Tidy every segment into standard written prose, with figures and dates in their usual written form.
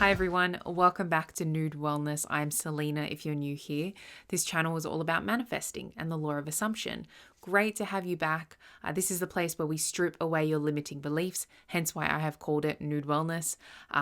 Hi everyone, welcome back to Nude Wellness. I'm Selena if you're new here. This channel is all about manifesting and the law of assumption. Great to have you back. This is the place where we strip away your limiting beliefs, hence why I have called it Nude Wellness.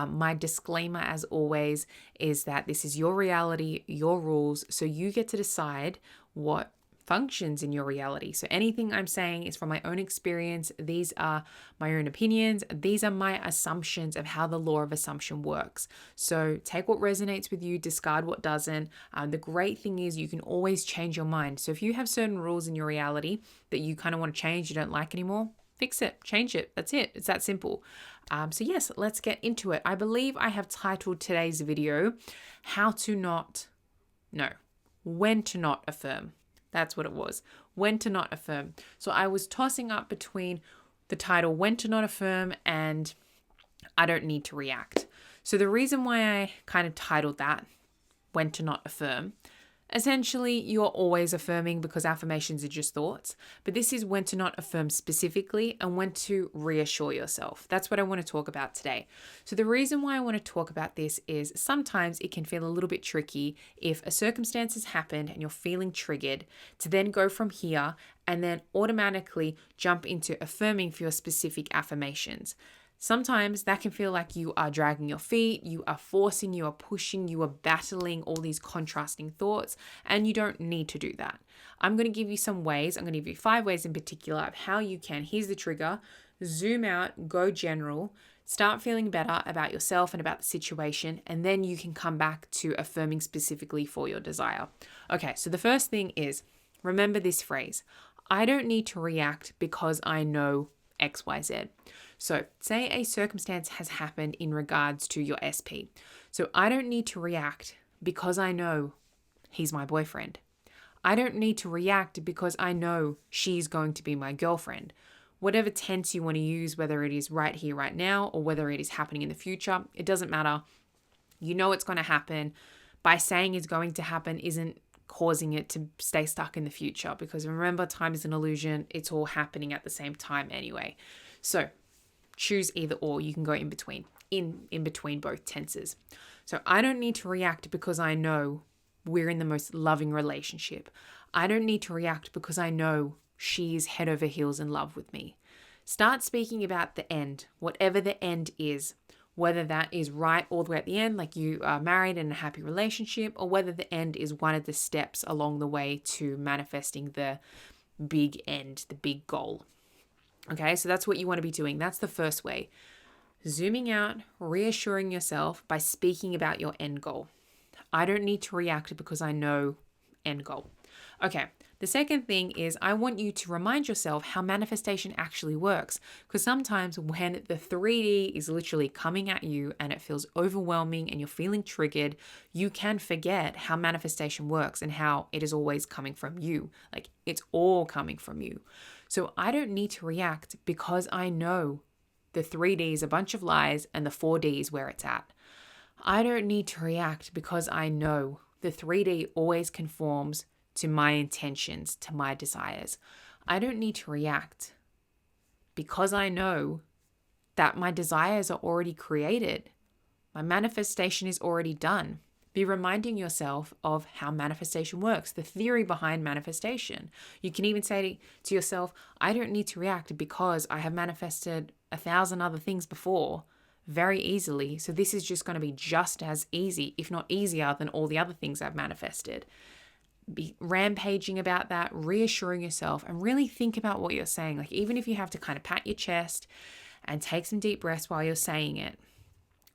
My disclaimer as always is that this is your reality, your rules, so you get to decide what functions in your reality. So anything I'm saying is from my own experience. These are my own opinions. These are my assumptions of how the law of assumption works. So take what resonates with you, discard what doesn't. The great thing is you can always change your mind. So if you have certain rules in your reality that you kind of want to change, you don't like anymore, fix it, change it. That's it. It's that simple. So yes, let's get into it. I believe I have titled today's video, When to Not Affirm. That's what it was. When to not affirm. So I was tossing up between the title When to Not Affirm and I Don't Need to React. So the reason why I kind of titled that When to Not Affirm, essentially you're always affirming because affirmations are just thoughts, but this is when to not affirm specifically and when to reassure yourself. That's what I want to talk about today. So the reason why I want to talk about this is sometimes it can feel a little bit tricky if a circumstance has happened and you're feeling triggered to then go from here and then automatically jump into affirming for your specific affirmations. Sometimes that can feel like you are dragging your feet, you are forcing, you are pushing, you are battling all these contrasting thoughts, and you don't need to do that. I'm going to give you some ways. I'm going to give you 5 ways in particular of how you can, here's the trigger, zoom out, go general, start feeling better about yourself and about the situation, and then you can come back to affirming specifically for your desire. Okay, so the first thing is, remember this phrase, I don't need to react because I know XYZ. So say a circumstance has happened in regards to your SP. So I don't need to react because I know he's my boyfriend. I don't need to react because I know she's going to be my girlfriend. Whatever tense you want to use, whether it is right here, right now, or whether it is happening in the future, it doesn't matter. You know it's going to happen. By saying it's going to happen isn't causing it to stay stuck in the future, because remember, time is an illusion. It's all happening at the same time anyway. So choose either or. You can go in between both tenses. So I don't need to react because I know we're in the most loving relationship. I don't need to react because I know she is head over heels in love with me. Start speaking about the end, whatever the end is, whether that is right all the way at the end, like you are married in a happy relationship, or whether the end is one of the steps along the way to manifesting the big end, the big goal. Okay, so that's what you want to be doing. That's the first way. Zooming out, reassuring yourself by speaking about your end goal. I don't need to react because I know end goal. Okay, the second thing is I want you to remind yourself how manifestation actually works, because sometimes when the 3D is literally coming at you and it feels overwhelming and you're feeling triggered, you can forget how manifestation works and how it is always coming from you. Like it's all coming from you. So I don't need to react because I know the 3D is a bunch of lies and the 4D is where it's at. I don't need to react because I know the 3D always conforms to my intentions, to my desires. I don't need to react because I know that my desires are already created. My manifestation is already done. Be reminding yourself of how manifestation works, the theory behind manifestation. You can even say to yourself, I don't need to react because I have manifested 1,000 other things before very easily. So this is just going to be just as easy, if not easier, than all the other things I've manifested. Be rampaging about that, reassuring yourself, and really think about what you're saying. Like even if you have to kind of pat your chest and take some deep breaths while you're saying it,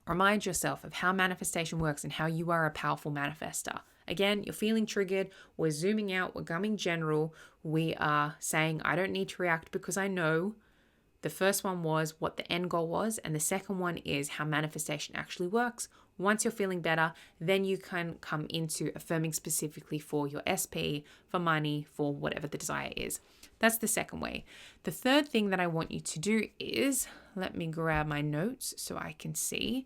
remind yourself of how manifestation works and how you are a powerful manifester. Again, you're feeling triggered. We're zooming out. We're going general. We are saying, I don't need to react because I know. The first one was what the end goal was. And the second one is how manifestation actually works. Once you're feeling better, then you can come into affirming specifically for your SP, for money, for whatever the desire is. That's the second way. The third thing that I want you to do is, let me grab my notes so I can see,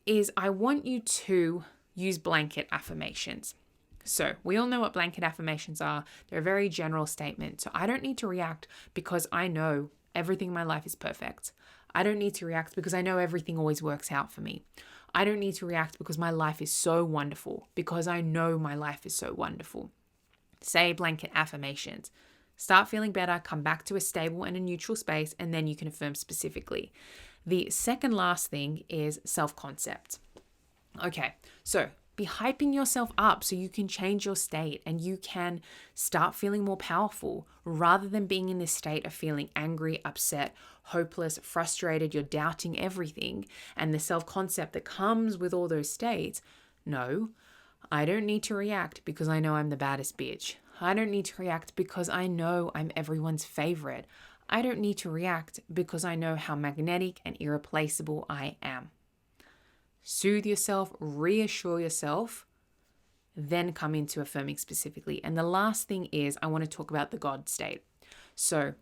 is I want you to use blanket affirmations. So we all know what blanket affirmations are. They're a very general statement. So I don't need to react because I know everything in my life is perfect. I don't need to react because I know everything always works out for me. I don't need to react because my life is so wonderful, because I know my life is so wonderful. Say blanket affirmations. Start feeling better, come back to a stable and a neutral space, and then you can affirm specifically. The second last thing is self-concept. Okay, so be hyping yourself up so you can change your state and you can start feeling more powerful rather than being in this state of feeling angry, upset, hopeless, frustrated, you're doubting everything, and the self-concept that comes with all those states. No, I don't need to react because I know I'm the baddest bitch. I don't need to react because I know I'm everyone's favorite. I don't need to react because I know how magnetic and irreplaceable I am. Soothe yourself, reassure yourself, then come into affirming specifically. And the last thing is I want to talk about the God state. So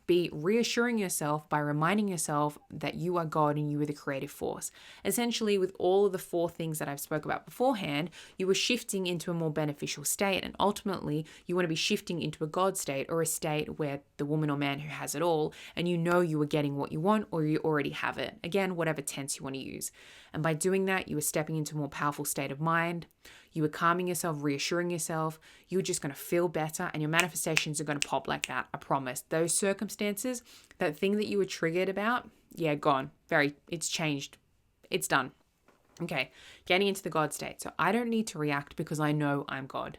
be reassuring yourself by reminding yourself that you are God and you are the creative force. Essentially, with all of the 4 things that I've spoke about beforehand, you are shifting into a more beneficial state, and ultimately you want to be shifting into a God state, or a state where the woman or man who has it all, and you know you are getting what you want or you already have it. Again, whatever tense you want to use. And by doing that, you are stepping into a more powerful state of mind. You are calming yourself, reassuring yourself. You're just going to feel better, and your manifestations are going to pop like that. I promise. Those circumstances, that thing that you were triggered about, gone. It's changed. It's done. Okay, getting into the God state. So I don't need to react because I know I'm God.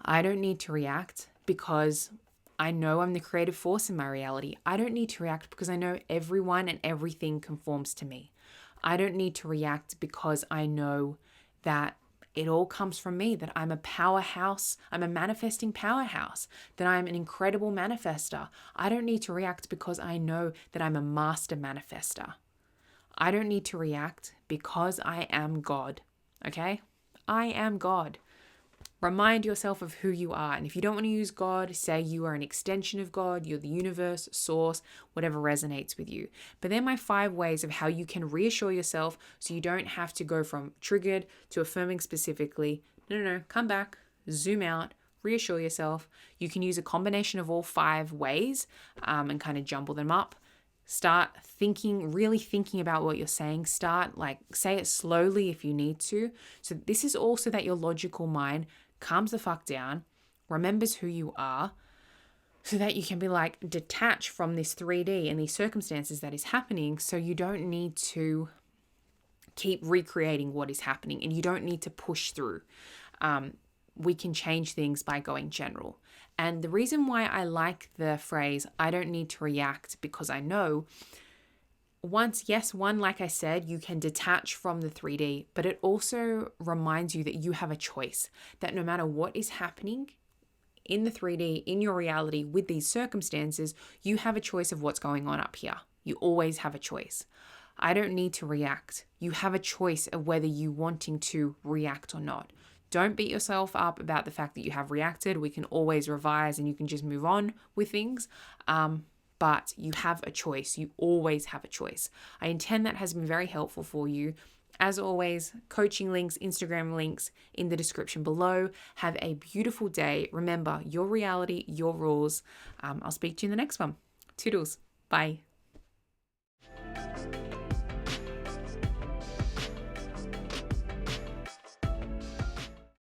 I don't need to react because I know I'm the creative force in my reality. I don't need to react because I know everyone and everything conforms to me. I don't need to react because I know that it all comes from me, that I'm a powerhouse, I'm a manifesting powerhouse, that I'm an incredible manifester. I don't need to react because I know that I'm a master manifester. I don't need to react because I am God, okay? I am God. Remind yourself of who you are. And if you don't want to use God, say you are an extension of God, you're the universe, source, whatever resonates with you. But they're my 5 ways of how you can reassure yourself so you don't have to go from triggered to affirming specifically. No, come back, zoom out, reassure yourself. You can use a combination of all 5 ways and kind of jumble them up. Start really thinking about what you're saying. Say it slowly if you need to. So this is also that your logical mind calms the fuck down, remembers who you are, so that you can be detached from this 3D and these circumstances that is happening, so you don't need to keep recreating what is happening and you don't need to push through. We can change things by going general. And the reason why I like the phrase, I don't need to react because I know, like I said, you can detach from the 3D, but it also reminds you that you have a choice, that no matter what is happening in the 3D, in your reality, with these circumstances, you have a choice of what's going on up here. You always have a choice. I don't need to react. You have a choice of whether you wanting to react or not. Don't beat yourself up about the fact that you have reacted. We can always revise and you can just move on with things. But you have a choice. You always have a choice. I intend that has been very helpful for you. As always, coaching links, Instagram links in the description below. Have a beautiful day. Remember, your reality, your rules. I'll speak to you in the next one. Toodles. Bye.